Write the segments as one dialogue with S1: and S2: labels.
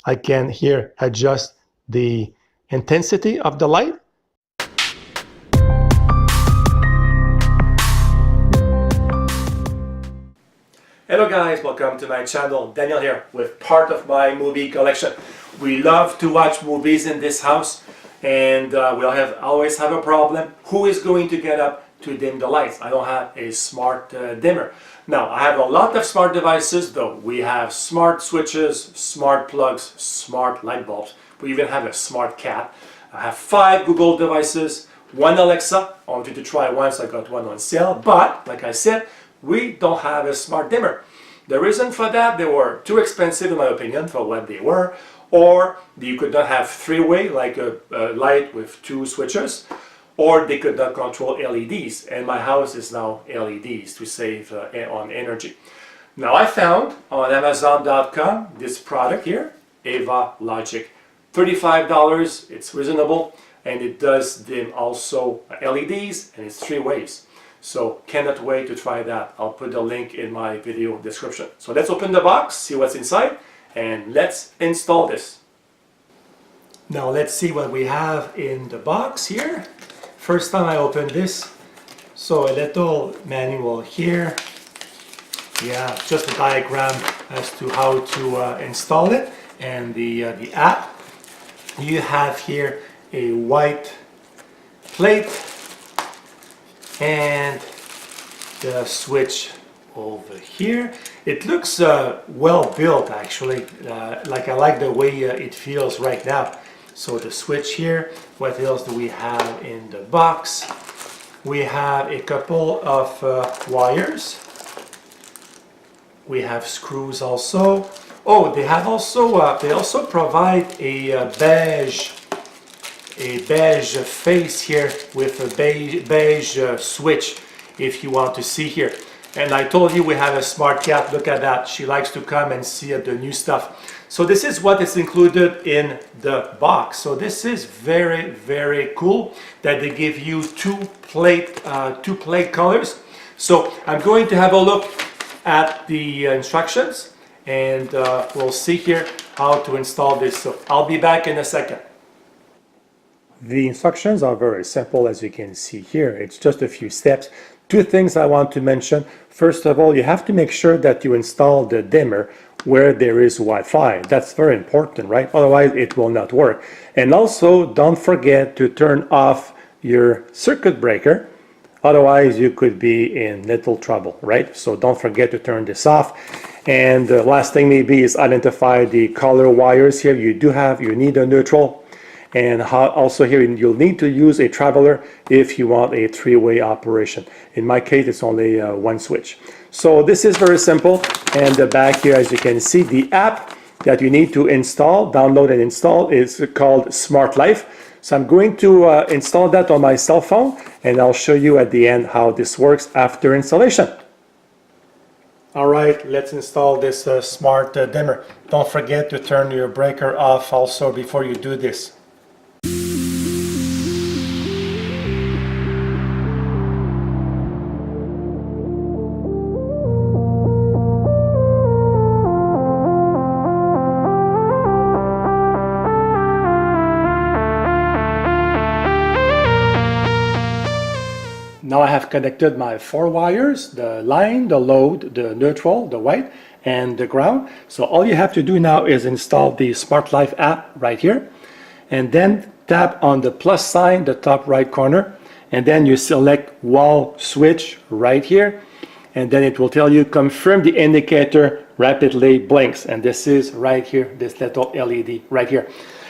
S1: I can here adjust the intensity of the light. Hello guys, welcome to my channel. Daniel here with part of my movie collection. We love to watch movies in this house, and we'll always have a problem. Who is going to get up to dim the lights? I don't have a smart dimmer. Now, I have a lot of smart devices though. We have smart switches, smart plugs, smart light bulbs. We even have a smart cat. I have 5 Google devices, 1 Alexa. I wanted to try one, so I got one on sale. But, like I said, we don't have a smart dimmer. The reason for that, they were too expensive in my opinion for what they were, or you could not have 3-way like a light with 2 switches, or they could not control LEDs, and my house is now LEDs to save on energy. Now I found on Amazon.com this product here, Eva Logic. $35, it's reasonable, and it does dim also LEDs, and it's 3 ways. So cannot wait to try that. I'll put the link in my video description. So let's open the box, see what's inside, and let's install this. Now let's see what we have in the box here. First time I opened this, so a little manual here. Yeah, just a diagram as to how to install it, and the app. You have here a white plate and the switch over here. It looks well built actually, like I like the way it feels right now. So the switch here, what else do we have in the box? We have a couple of wires. We have screws also. Oh, they have also they also provide a beige face here with a beige switch if you want to see here. And I told you we have a smart cat. Look at that, she likes to come and see the new stuff. So this is what is included in the box. So this is very, very cool that they give you two plate colors. So I'm going to have a look at the instructions, and we'll see here how to install this. So I'll be back in a second. The instructions are very simple, as you can see here. It's just a few steps. 2 things I want to mention. First of all, you have to make sure that you install the dimmer where there is Wi-Fi. That's very important, right? Otherwise it will not work. And also don't forget to turn off your circuit breaker. Otherwise you could be in little trouble, right? So don't forget to turn this off. And the last thing maybe is identify the color wires here. You need a neutral. And also here you'll need to use a traveler if you want a 3-way operation. In my case, it's only 1 switch. So this is very simple. And the back here, as you can see, the app that you need to install, download and install, is called Smart Life. So I'm going to install that on my cell phone, and I'll show you at the end how this works after installation. All right, let's install this smart dimmer. Don't forget to turn your breaker off also before you do this. Now I have connected my 4 wires, the line, the load, the neutral, the white, and the ground. So all you have to do now is install the Smart Life app right here, and then tap on the plus sign, the top right corner, and then you select wall switch right here, and then it will tell you confirm the indicator rapidly blinks, and this is right here, this little LED right here.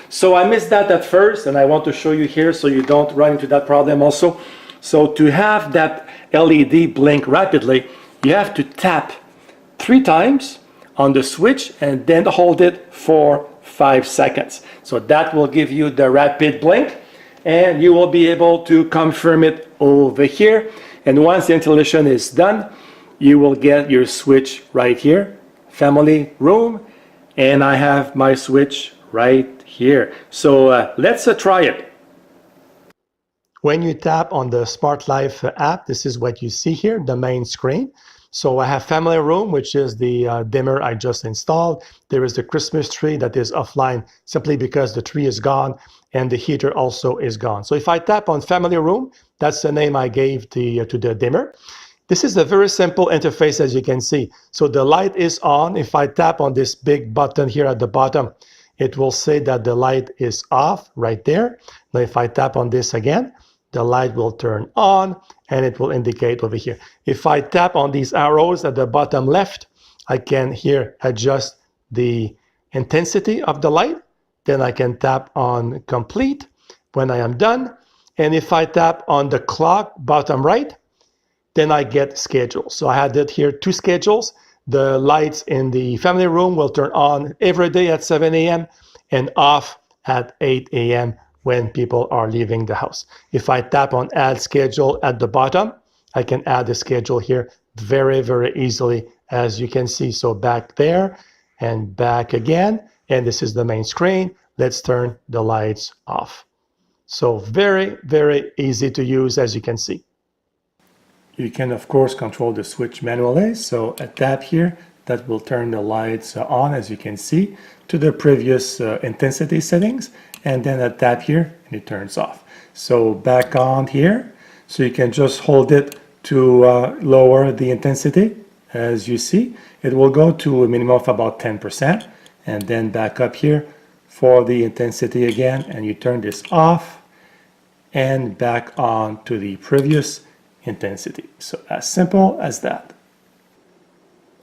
S1: So I missed that at first, and I want to show you here so you don't run into that problem also. So to have that LED blink rapidly, you have to tap 3 times on the switch and then hold it for 5 seconds. So that will give you the rapid blink, and you will be able to confirm it over here. And once the installation is done, you will get your switch right here, family room, and I have my switch right here. So let's try it. When you tap on the Smart Life app, this is what you see here, the main screen. So I have family room, which is the dimmer I just installed. There is the Christmas tree that is offline simply because the tree is gone and the heater also is gone. So if I tap on family room, that's the name I gave to the dimmer. This is a very simple interface, as you can see. So the light is on. If I tap on this big button here at the bottom, it will say that the light is off right there. Now if I tap on this again, the light will turn on and it will indicate over here. If I tap on these arrows at the bottom left, I can here adjust the intensity of the light. Then I can tap on complete when I am done. And if I tap on the clock bottom right, then I get schedules. So I had it here, 2 schedules. The lights in the family room will turn on every day at 7 a.m. and off at 8 a.m. when people are leaving the house. If I tap on add schedule at the bottom, I can add the schedule here very, very easily, as you can see. So back there and back again, and this is the main screen. Let's turn the lights off. So very, very easy to use, as you can see. You can, of course, control the switch manually. So a tap here, that will turn the lights on, as you can see, to the previous intensity settings. And then a tap here, and it turns off. So back on here, so you can just hold it to lower the intensity. As you see, it will go to a minimum of about 10%. And then back up here for the intensity again, and you turn this off and back on to the previous intensity. So as simple as that.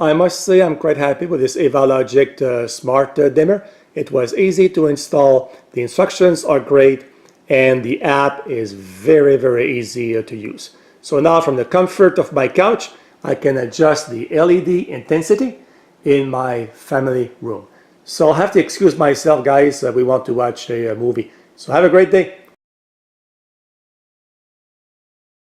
S1: I must say I'm quite happy with this Eva Logic smart dimmer. It was easy to install, the instructions are great, and the app is very, very easy to use. So now from the comfort of my couch, I can adjust the LED intensity in my family room. So I'll have to excuse myself, guys, we want to watch a movie. So have a great day.